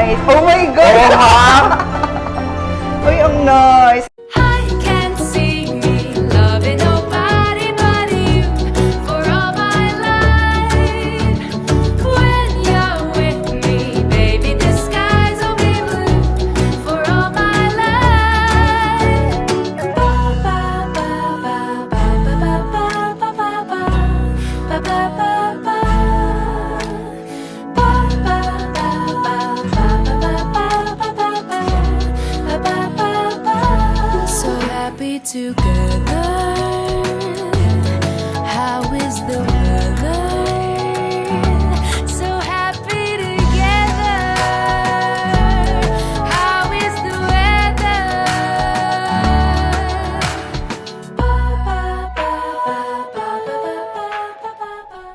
nice. Oh my God! Oo, ma'am. Uy, ang nice. I can't see me loving nobody but you for all my life. When you're with me, baby, the skies will be blue for all my life. Ba ba ba ba ba ba ba ba ba ba ba ba ba ba. Ba ba ba ba ba ba ba ba ba. So happy together. How is the weather? So happy together. How is the weather?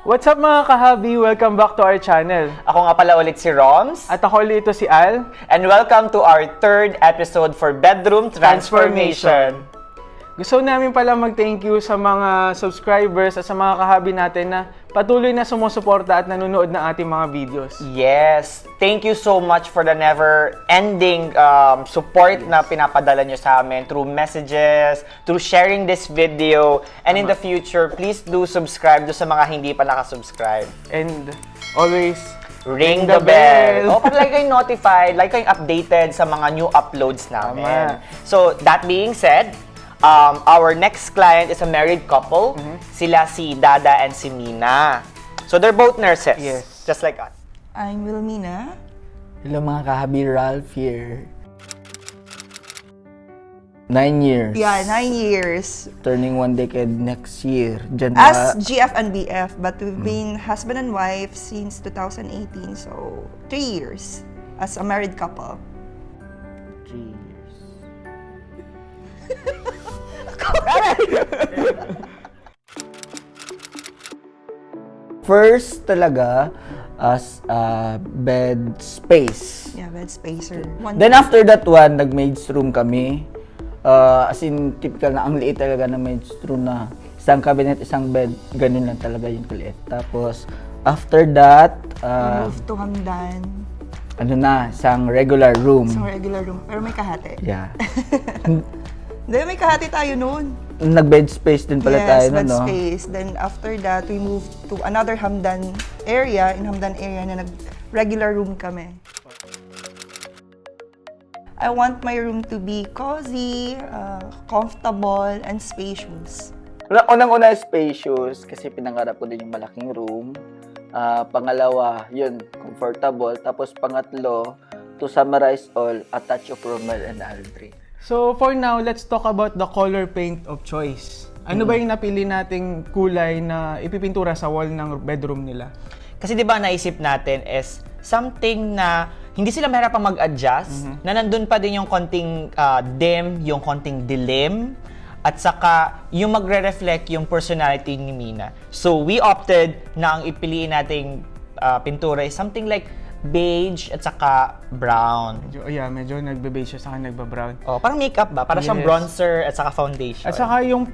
What's up mga kahabi? Welcome back to our channel. Ako nga pala ulit si Roms. At ako ulit ito si Al. And welcome to our third episode for Bedroom Transformation. Gusto namin pala mag-thank you sa mga subscribers at sa mga kahabi natin na patuloy na sumusuporta at nanonood ng ating mga videos. Yes, thank you so much for the never-ending support na pinapadala nyo sa amin through messages, through sharing this video. And in the future, please do subscribe do sa mga hindi pa nakasubscribe. And always, Ring the bell. O, para like kayong notified, like kayong updated sa mga new uploads namin. Tama. So, that being said, our next client is a married couple. Sila si Dada and si Mina. So, they're both nurses. Yes. Just like us. I'm Wilmina. Hello mga kahabi, Ralph here. 9 years. Yeah, 9 years. Turning 1 decade next year. Diyan As GF and BF, but we've been husband and wife since 2018, so 3 years as a married couple. 3 years. First talaga as a bed space. Yeah, bed spacer. Then after that one, nag-maids room kami. As in, typical na ang liit talaga na maids room na isang cabinet, isang bed, ganun lang talaga yung kuliit. Tapos, after that, Move to Hamdan. ano na, isang regular room. Sa regular room. Pero may kahati. Yeah. Hindi, may kahati tayo noon. Nag-bed space din pala tayo, bed no? space. Then after that, we moved to another Hamdan area. In Hamdan area na nag-regular room kami. I want my room to be cozy, comfortable, and spacious. Unang-una spacious kasi pinangarap ko din yung malaking room. Pangalawa, yun, comfortable. Tapos pangatlo, to summarize all, a touch of Romel and Aldrin. So for now, let's talk about the color paint of choice. Ano ba yung napili nating kulay na ipipintura sa wall ng bedroom nila? Kasi di ba naisip natin is something na hindi sila mahirapang mag-adjust, na nandun pa din yung konting dim, yung konting dilim, at saka yung magre-reflect yung personality ni Mina. So we opted na ang ipiliin nating pintura is something like beige at saka brown. Medyo nagbe-beige siya, saka nagba-brown. Oh, parang makeup ba? Para siyang Yes. bronzer at saka foundation. At saka yung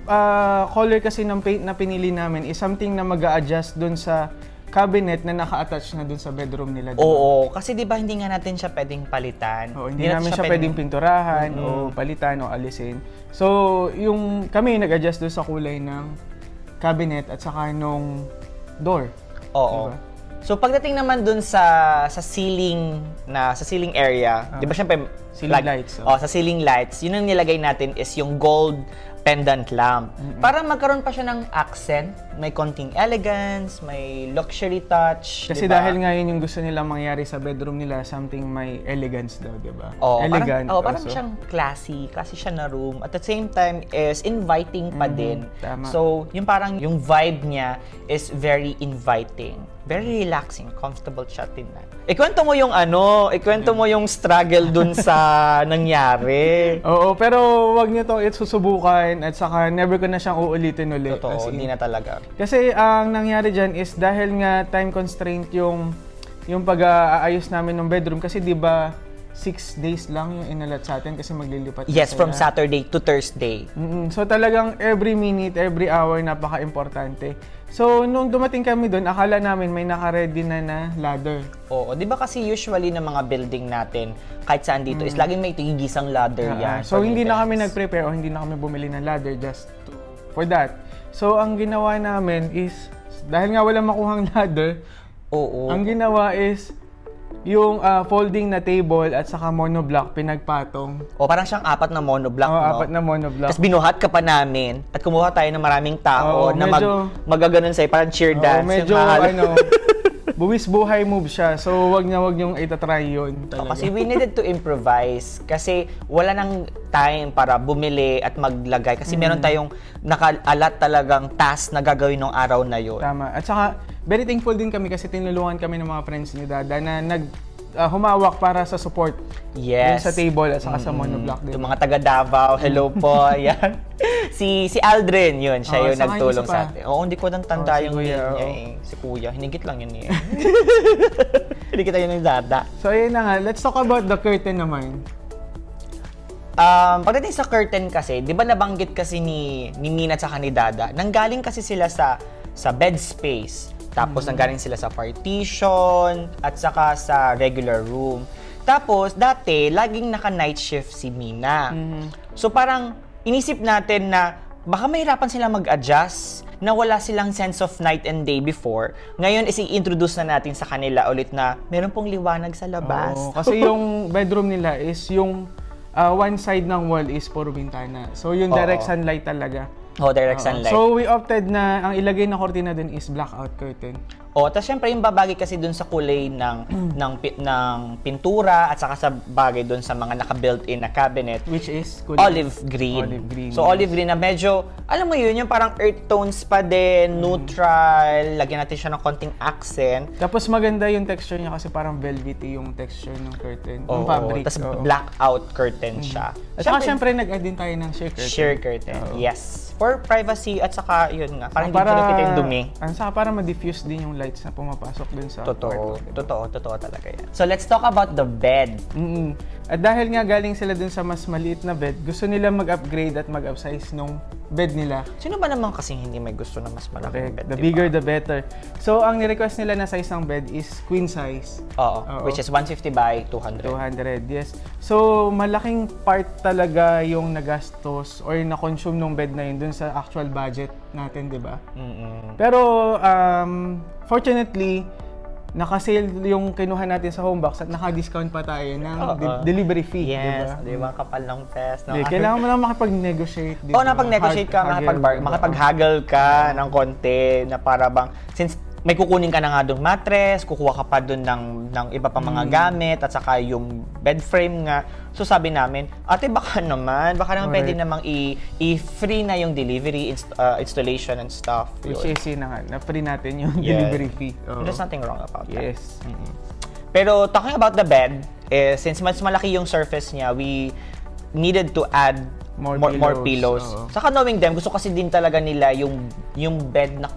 color kasi ng paint na pinili namin is something na mag-a-adjust dun sa cabinet na naka-attach na dun sa bedroom nila. Diba? Oo, kasi di ba hindi nga natin siya pwedeng palitan. Oo, hindi namin siya pwedeng pinturahan o palitan o alisin. So, kami nag-adjust doon sa kulay ng cabinet at saka nung door. Oo. Diba? So pagdating naman dun sa ceiling area, 'di ba syempre Ceiling lights, sa ceiling lights, yun ang nilagay natin is yung gold pendant lamp. Para magkaroon pa siya ng accent, may konting elegance, may luxury touch, Kasi 'di ba? dahil nga yun yung gusto nilang mangyari sa bedroom nila, something may elegance daw, di ba? Oh, Elegant parang also. siyang classy siya na room. At the same time is inviting pa din. tama. So, yung vibe niya is very inviting. Very relaxing, comfortable siya tingnan. Ikwento mo yung struggle dun sa nangyari. Oo, pero wag niyo to susubukan at saka never ko na siyang uulitin ulit. As Totoo, in, hindi na talaga. Kasi ang nangyari dyan is dahil nga time constraint yung pag-aayos namin ng bedroom kasi 'di ba 6 days lang yung inalat sa atin kasi maglilipat na Yes, from sila. Saturday to Thursday. So talagang every minute, every hour, napaka-importante. So nung dumating kami doon, akala namin may naka-ready na ladder. Oo, 'di ba kasi usually ng mga building natin kahit saan dito is laging may tigigisang ladder yan. So for hindi na kami events. nag-prepare o hindi na kami bumili ng ladder for that. So ang ginawa namin is, dahil nga walang makuhang ladder, Oo. ang ginawa is yung folding na table at saka monoblock pinagpatong. O parang siyang 4 na monoblock, no? 4 na monoblock. Tapos binuhat ka pa namin at kumuha tayo ng maraming tao Oo, na medyo- magaganon sa'yo, parang cheer Oo, dance. medyo yung hahalo. buwis buhay move siya. So wag niyong itatry yun talaga. Kasi we needed to improvise kasi wala nang time para bumili at maglagay kasi meron tayong nakaalat talagang task na gagawin ng araw na yon. Tama. At saka very thankful din kami kasi tinulungan kami ng mga friends ni Dada na humawak para sa support dun Yes. sa table at saka sa monoblock din. Yung mga taga Davao, hello po, yan. Si Aldrin, yun, siya Oo, yung saka nagtulong yung isa sa pa. atin. Oo, hindi ko nang tanda Si yung Kuya, name niya oo. eh. Si Kuya, hinigit lang yun eh. Hinigit yun yung Dada. So ayun na nga, let's talk about the curtain naman. Pagdating sa curtain kasi, di ba nabanggit kasi ni Mina at saka ni Dada, nanggaling kasi sila sa bed space. Tapos nanggaling sila sa partition at saka sa regular room. Tapos dati, laging naka-night shift si Mina. So parang inisip natin na baka mahirapan sila mag-adjust na wala silang sense of night and day before. Ngayon is i-introduce na natin sa kanila ulit na meron pong liwanag sa labas. Oo, kasi yung bedroom nila is yung one side ng wall is puro bintana. So yung direct Oo. sunlight talaga. Oh, direct Oo. sunlight. So we opted na ang ilagay na kortina dun is blackout curtain. O, tapos syempre yung babagay kasi dun sa kulay ng pintura at saka sa bagay dun sa mga naka-built-in na cabinet, Which is kulay- olive green. Olive green, So, yes. olive green na medyo, alam mo yun, yung parang earth tones pa din, neutral, lagyan natin siya ng konting accent. Tapos maganda yung texture niya kasi parang velvety yung texture ng curtain. Ng Oo, fabric. tapos oo. blackout curtain siya. At saka syempre nag-add din tayo ng sheer curtain. sheer curtain, Oo. yes. For privacy at saka yun nga, parang hindi Para nakikita yung dumi. Saka para ma-diffuse din yung lights na pumapasok dun sa Totoo, kwarto. totoo talaga yan. So, let's talk about the bed. At dahil nga galing sila dun sa mas maliit na bed, gusto nila mag-upgrade at mag-upsize nung bed nila. Sino ba naman kasing hindi may gusto na mas malaking bed, The di ba? bigger, the better. So, ang ni-request nila na size ng bed is queen size. Oo, Oo. which is 150 by 200. 200, yes. So, malaking part talaga yung nagastos or na-consume ng bed na yun dun sa actual budget natin, di ba? Pero, fortunately, naka-sale yung kinuha natin sa Homebox at naka-discount pa tayo ng Oo. delivery fee, Yes, di ba? di ba? Kapal ng pes. No? Hindi, kailangan mo lang makipag-negotiate. di Oo, ba? napag-negotiate ka, makapag-haggle ka ng konti na para bang, since may kukunin ka na nga doon mattress, kukuha ka pa doon ng iba pa mga gamit, at saka yung bed frame nga. So sabi namin, ate baka naman pwede namang i-free na yung delivery, installation and stuff. Which Yun. is yun na nga, na-free natin yung Yeah. delivery fee. Oo. There's nothing wrong about that. Yes. Pero talking about the bed, since mas malaki yung surface niya, we needed to add More more pillows. pillows. Oo. Saka knowing them, gusto kasi din talaga nila yung bed na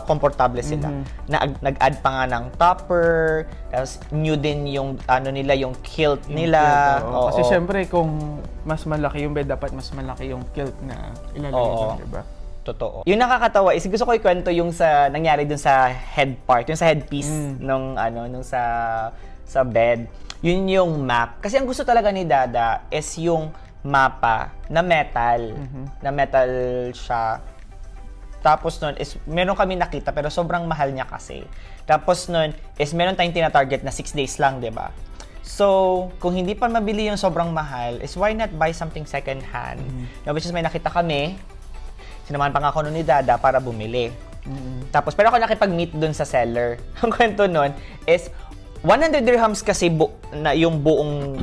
komportable sila. Na nag-add pa nga ng topper, tapos new din yung nila, yung kilt nila. Oo. Kasi Oo. syempre kung mas malaki yung bed, dapat mas malaki yung kilt na ilalagay Oo. doon, di ba? Totoo. Yung nakakatawa is gusto ko ikwento yung sa nangyari dun sa head part, yung sa headpiece nung sa bed. Yun yung map. Kasi ang gusto talaga ni Dada is yung mapa na metal. Na metal siya. Tapos nun is meron kami nakita pero sobrang mahal niya kasi. Tapos nun is meron tayong tina-target na 6 days lang, 'di ba? So, kung hindi pa mabili yung sobrang mahal, is why not buy something second hand? Na which is may nakita kami, sinamahan pa nga ako nun ni Dada para bumili. Tapos, pero ako nakipag-meet dun sa seller. Ang kwento nun is, 100 dirhams kasi na yung buong,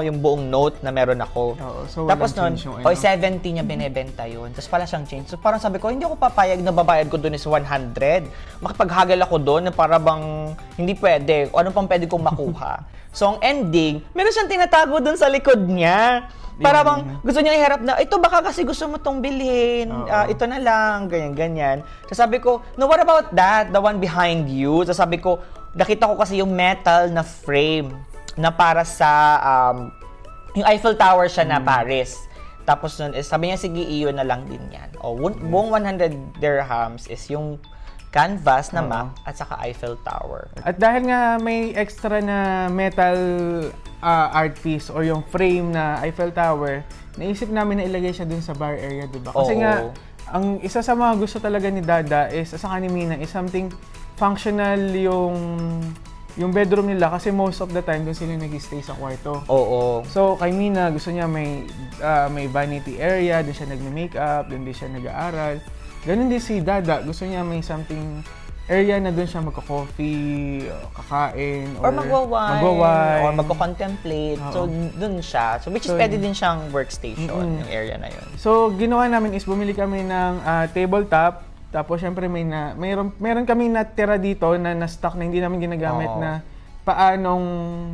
yung buong note na meron ako. Oo, so Tapos walang nun, change yung 70 niya binebenta yun. Tapos pala siyang change. So parang sabi ko, hindi ako papayag na babayad ko dun is 100. Makipaghagal ako dun na para bang hindi pwede. O ano pang pwede kong makuha. So ang ending, meron siyang tinatago dun sa likod niya. Para bang gusto niya iharap na, ito baka kasi gusto mo tong bilhin, ito na lang, ganyan-ganyan. So sabi ko, no, what about that? The one behind you? So sabi ko, nakita ko kasi yung metal na frame. na para sa yung Eiffel Tower siya na Paris. Tapos nun is sabi niya sige iyo na lang din yan. Buong 100 dirhams is yung canvas na map at saka Eiffel Tower. At dahil nga may extra na metal art piece or yung frame na Eiffel Tower, naisip namin na ilagay siya dun sa bar area, di ba? Kasi Oo. nga, ang isa sa mga gusto talaga ni Dada is, sa ni Mina, is something functional yung bedroom nila kasi most of the time dun sila nag-stay sa kwarto. Oo. So, kay Mina, gusto niya may vanity area, doon siya nagme-makeup, doon din siya nag-aaral. Ganun din si Dada, gusto niya may something area na doon siya magka-coffee, kakain, Or magwa-wine, magwa-wine. or magko-contemplate. So, dun siya. So, which is So, pwede din siyang workstation, yung area na yun. So, ginawa namin is bumili kami ng tabletop. Tapos, syempre, meron kami natira dito na na-stock na hindi namin ginagamit Oo. na paanong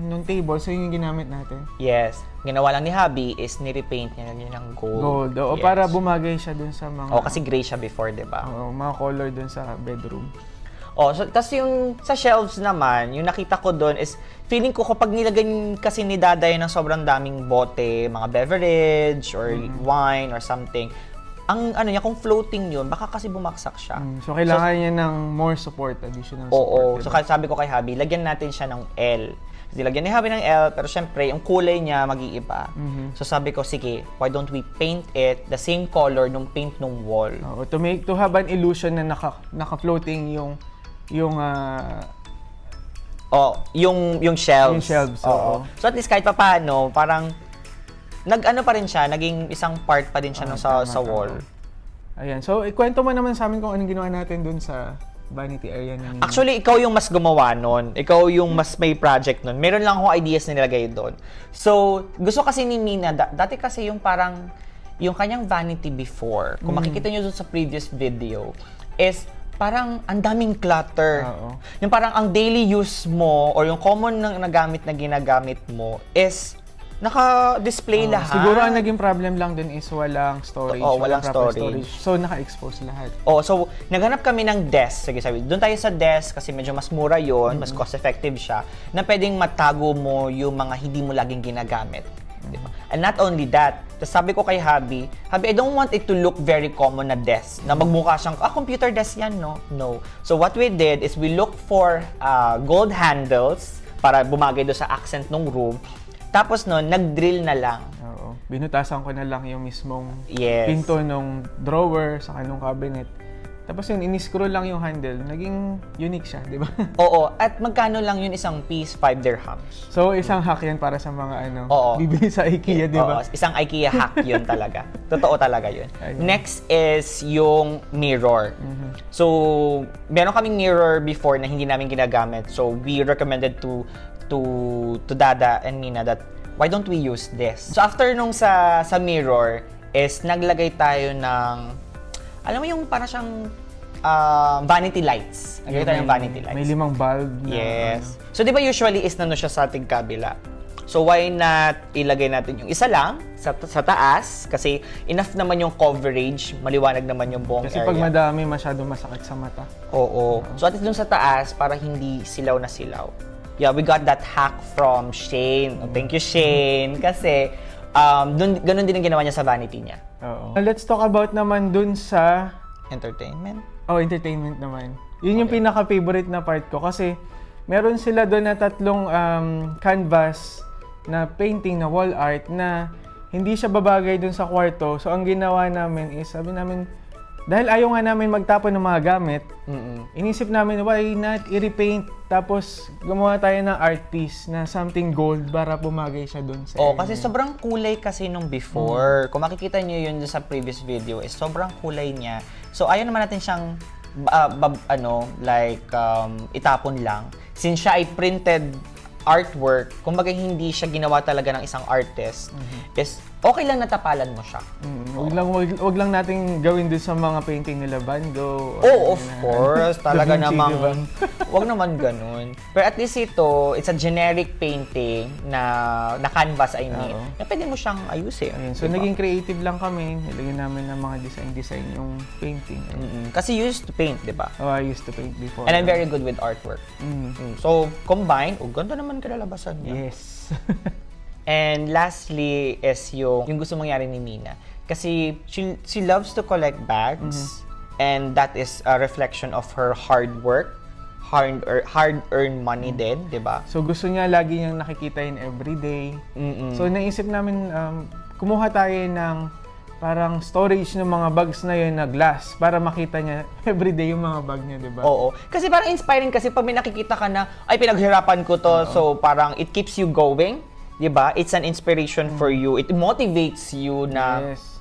nung table. So, yun yung ginamit natin. Yes. Ginawa lang ni Hubby is nirepaint niya yun ng gold. Gold. O, Yes. para bumagay siya dun sa mga, Kasi gray siya before, di ba? mga color dun sa bedroom. So, kasi yung sa shelves naman, yung nakita ko doon is, feeling ko kapag nilagay kasi ni Daday ng sobrang daming bote, mga beverage, or wine, or something, ang ano niya, kung floating yun, baka kasi bumaksak siya. So, kailangan niya ng more support, additional Oo. support. So, sabi ko kay Hubby, lagyan natin siya ng L. Kasi lagyan ni Hubby ng L, pero syempre, yung kulay niya mag-iiba. So, sabi ko, sige, why don't we paint it the same color nung paint nung wall? Oo, to have an illusion na naka-floating yung yung shelves. Yung shelves, Oo. oo. So, at least kahit papaano, parang nag-ano pa rin siya, naging isang part pa din siya nung sa wall. Ayan. So, ikwento mo naman sa amin kung anong ginawa natin dun sa vanity area ni Nina. Actually, ikaw yung mas gumawa nun. Ikaw yung mas may project nun. Meron lang akong ideas na nilagay doon. So, gusto kasi ni Mina, dati kasi yung parang, yung kanyang vanity before, kung makikita nyo doon sa previous video, is parang ang daming clutter. Oo. Yung parang ang daily use mo, or yung common na ginagamit mo, is naka-display lahat. Siguro ang naging problem lang dun is walang storage. Walang proper storage. So, naka-expose lahat. So naghanap kami ng desk. Sige, sabi, doon tayo sa desk kasi medyo mas mura yon, mas cost-effective siya, na pwedeng matago mo yung mga hindi mo laging ginagamit. Di ba? And not only that, sabi ko kay Hubby, I don't want it to look very common na desk, na magmukha siyang, computer desk yan, no? No. So what we did is we looked for gold handles para bumagay doon sa accent ng room. Tapos nun, nag-drill na lang. Oo. Binutasan ko na lang yung mismong Yes. pinto ng drawer sa kanong cabinet. Tapos yun, ini-screw lang yung handle. Naging unique siya, di ba? Oo. At magkano lang yun isang piece? 5 dirhams. So, isang hack yan para sa mga Oo. bibili sa IKEA, di ba? Oo, isang IKEA hack yun talaga. Totoo talaga yun. Ayun. Next is yung mirror. So, meron kaming mirror before na hindi namin ginagamit. So, we recommended to Dada and Mina that why don't we use this? So, after nung sa mirror is naglagay tayo ng, alam mo yung para siyang vanity lights. Naglagay tayo ng vanity lights. May 5 bulb na. Yes. So, di ba usually is nano siya sa ating kabila? So, why not ilagay natin yung isa lang sa taas? Kasi enough naman yung coverage, maliwanag naman yung buong Kasi area. pag madami, masyadong masakit sa mata. Oo. So, at least dun sa taas, para hindi silaw na silaw. Yeah, we got that hack from Shane. Thank you, Shane. Kasi, ganun din ang ginawa niya sa vanity niya. Oo. Let's talk about naman dun sa Entertainment. entertainment naman. Yun yung pinaka-favorite na part ko kasi meron sila doon na 3 canvas na painting na wall art na hindi siya babagay doon sa kwarto. So, ang ginawa namin is, sabi namin, dahil ayaw nga namin magtapon ng mga gamit, inisip namin, why not i-repaint? Tapos, gumawa tayo ng art piece na something gold para bumagay siya doon sa Kasi sobrang kulay kasi nung before. Kung makikita niyo yun sa previous video, is sobrang kulay niya. So, ayaw naman natin siyang itapon lang. Since siya ay printed artwork, kumbaga hindi siya ginawa talaga ng isang artist, is okay lang natapalan mo siya. Wag lang nating gawin din sa mga painting nila Van Gogh. Oh, of course. Talaga Da Vinci, namang, diba? wag naman ganun. Pero at least ito, it's a generic painting na canvas, I mean, Oo. na pwede mo siyang ayusin. Ayun. So, diba? naging creative lang kami. Nilagyan namin ng mga design yung painting. Kasi you used to paint, di ba? Oh, I used to paint before. And I'm very good with artwork. So, combine, ganda naman kalalabasan niya. Yes. And lastly is yung gusto mangyari ni Mina. Kasi she loves to collect bags, and that is a reflection of her hard work, hard-earned money din, di ba? So, gusto niya lagi niyang nakikita yun everyday. So, naisip namin, kumuha tayo ng parang storage ng mga bags na yun na glass para makita niya everyday yung mga bag niya, di ba? Oo. Kasi parang inspiring kasi pag may nakikita ka na, ay pinaghirapan ko to, so parang it keeps you going, di ba? It's an inspiration for you. It motivates you na Yes.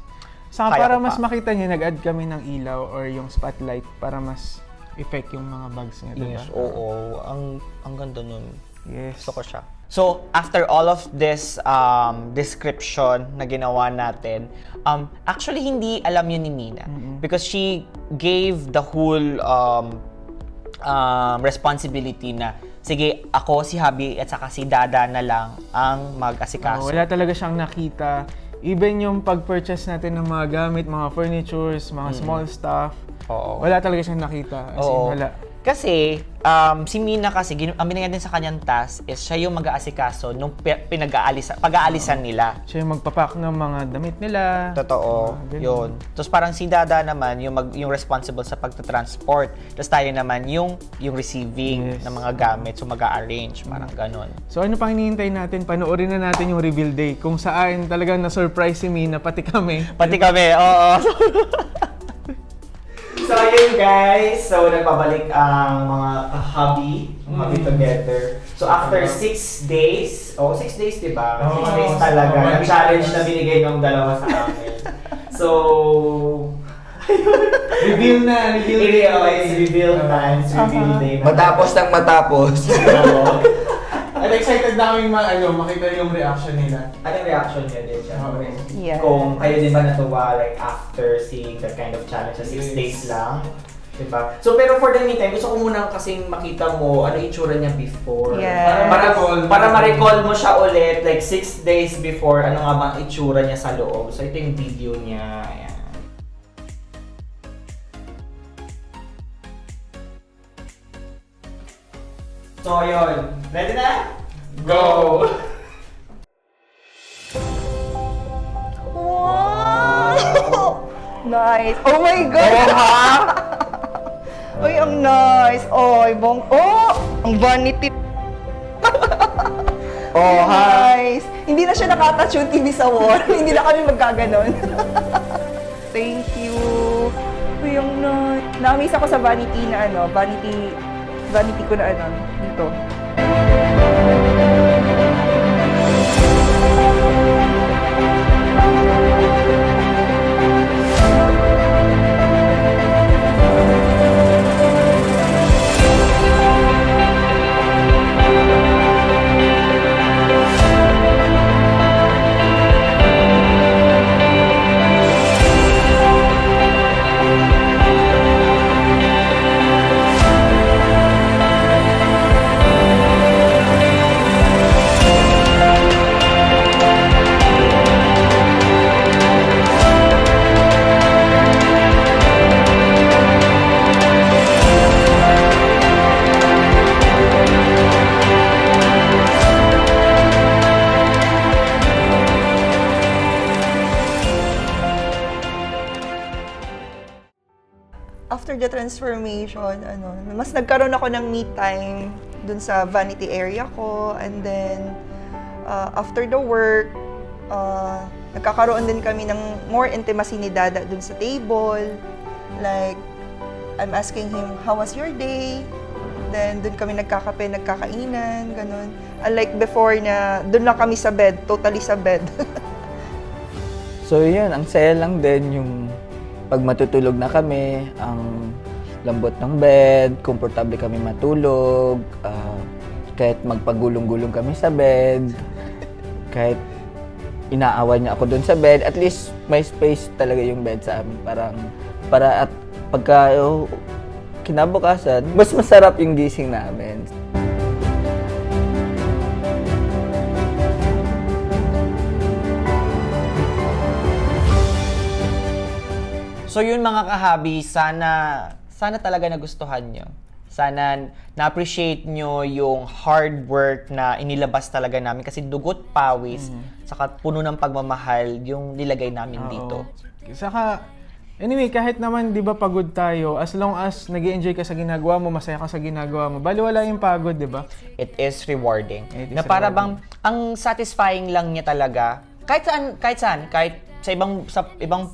Saka Kaya para ko mas pa. makita niya, nag-add kami ng ilaw or yung spotlight para mas effect yung mga bags niya, di ba? yes, oo. Ang ganda nun. Yes. Gusto ko siya. So, after all of this description na ginawa natin, actually hindi alam yun ni Mina. Because she gave the whole responsibility na, sige, ako, si Habi, at saka si Dada na lang ang mag-asikaso. Wala talaga siyang nakita. Even yung pag-purchase natin ng mga gamit, mga furnitures, mga small stuff, Oo. wala talaga siyang nakita. As in, Oo. wala. Kasi, si Mina kasi, ang binigyan din sa kanyang task is siya yung mag-aasikaso nung pag-aalisan nila. Siya yung magpapak ng mga damit nila. Totoo, ganun. yun. Tapos parang si Dada naman, yung responsible sa pagta-transport. Tapos tayo naman, yung receiving Yes. ng mga gamit. So mag-a-arrange, parang ganon. So ano pang hinihintay natin? Panoorin na natin yung reveal day. Kung saan talagang na-surprise si Mina, pati kami. Pati kami, oo. So yun guys, so nagpabalik ang mga hobby together. So after 6 days, 6 days diba? 6 days talaga, bumalik na-challenge na. na binigay ng dalawa sa amin. So, Reveal na! it's reveal time, it's reveal day na. Matapos ng matapos. Oo. At excited na kami makita yung reaction nila. Anong reaction niya din syempre? Yes. Kung kayo din ba natuwa like after seeing that kind of challenge sa 6 days lang? Diba? So pero for the meantime, gusto ko muna kasing makita mo ano yung itsura niya before. Yes. Para ma-recall mo siya ulit like 6 days before, ano nga ba ang itsura niya sa loob. So ito yung video niya. Ayan. So yun, ready na? Go! Wow! Nice. Oh my God! Uy, ang nice. Oy, ang vanity. Oh, Nice. Hindi na siya nakatouch yung TV sa wall. Hindi na kami magkaganon. Thank you. Uy, ang nice. Na-amaze ako sa vanity na vanity ko na dito. After the transformation, mas nagkaroon ako ng me time dun sa vanity area ko, and then after the work, nagkakaroon din kami ng more intimacy ni Dada dun sa table. Like, I'm asking him, how was your day? Then dun kami nagkakape, nagkakainan, ganun. Unlike before na dun lang kami sa bed, totally sa bed. So yun, ang saya lang din yung pag matutulog na kami, ang lambot ng bed, komportable kami matulog, kahit magpagulong-gulong kami sa bed, kahit inaaway niya ako dun sa bed. At least may space talaga yung bed sa amin. Para at pagka kinabukasan, mas masarap yung gising namin. So yun mga kahabi, sana talaga nagustuhan nyo. Sana na-appreciate nyo yung hard work na inilabas talaga namin kasi dugot, pawis, saka puno ng pagmamahal yung nilagay namin dito. Saka, anyway, kahit naman, di ba, pagod tayo, as long as nag-enjoy ka sa ginagawa mo, masaya ka sa ginagawa mo, baliwala yung pagod, di ba? It is rewarding. It is Na para rewarding. bang, ang satisfying lang niya talaga, kahit sa ibang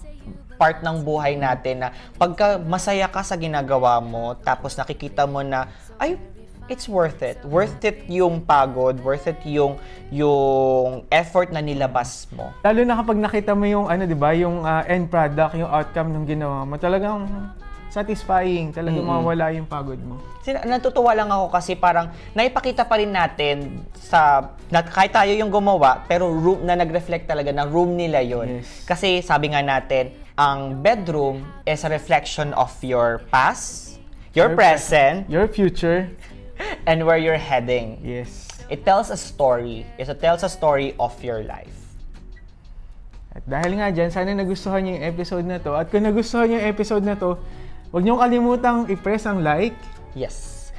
part ng buhay natin na pagka masaya ka sa ginagawa mo, tapos nakikita mo na, ay, it's worth it. Worth it yung pagod, worth it yung effort na nilabas mo. Lalo na kapag nakita mo yung, di ba, yung end product, yung outcome ng ginawa mo, talagang satisfying, talagang mawawala yung pagod mo. Natutuwa lang ako kasi parang naipakita pa rin natin kahit tayo yung gumawa, pero room na nag-reflect talaga na room nila yon. Yes. Kasi sabi nga natin, ang bedroom is a reflection of your past, your present, Your future. and where you're heading. Yes. It tells a story. It tells a story of your life. At dahil nga dyan, sana nagustuhan niyo yung episode na to. At kung nagustuhan niyo yung episode na to, huwag niyong kalimutang i-press ang like. Yes.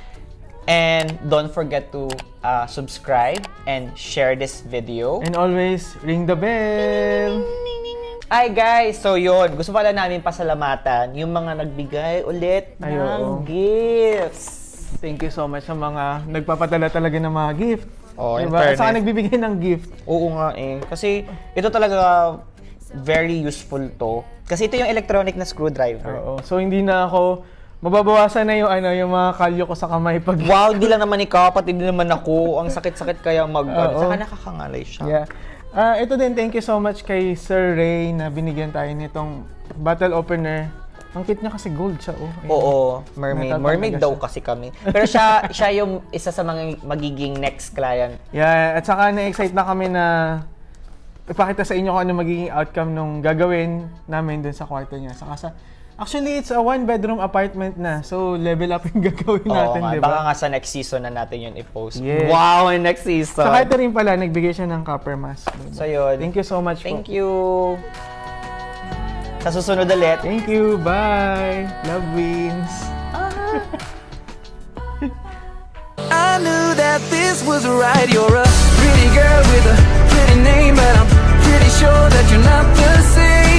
And don't forget to subscribe and share this video. And always ring the bell. Ay guys, so yun, gusto pala namin pasalamatan yung mga nagbigay ulit Ay, ng oo. gifts. Thank you so much sa mga nagpapadala talaga ng mga gift. Oh, in Diba? At saka fairness. nagbibigay ng gift. Oo nga eh. Kasi ito talaga very useful to. Kasi ito yung electronic na screwdriver. Oo. So hindi na ako mababawasan na yung mga kalyo ko sa kamay pag Wow, di lang naman ikaw, pati din naman ako. Ang sakit-sakit kaya Oo. Saka nakakangalay siya. Yeah. Ito din, thank you so much kay Sir Ray na binigyan tayo nitong bottle opener. Ang cute niya kasi gold siya, oh. Ayun. Oo, mermaid. Metal Mermaid talaga daw siya. kasi kami. Pero siya yung isa sa mga magiging next client. Yeah, at saka na-excite na kami na ipakita sa inyo kung ano magiging outcome nung gagawin namin dun sa kwarto niya. Actually, it's a one-bedroom apartment na. So, level up yung gagawin natin, nga, di baka ba? nga sa next season na natin yun i-post. Yes. Wow, next season. Saka ito rin pala, nagbigay siya ng copper mask. Diba? So yun. Thank you so much Thank po. you. Sa susunod ulit. Thank you. Bye. Love wins. I knew that this was right. You're a pretty girl with a pretty name, but I'm pretty sure that you're not the same.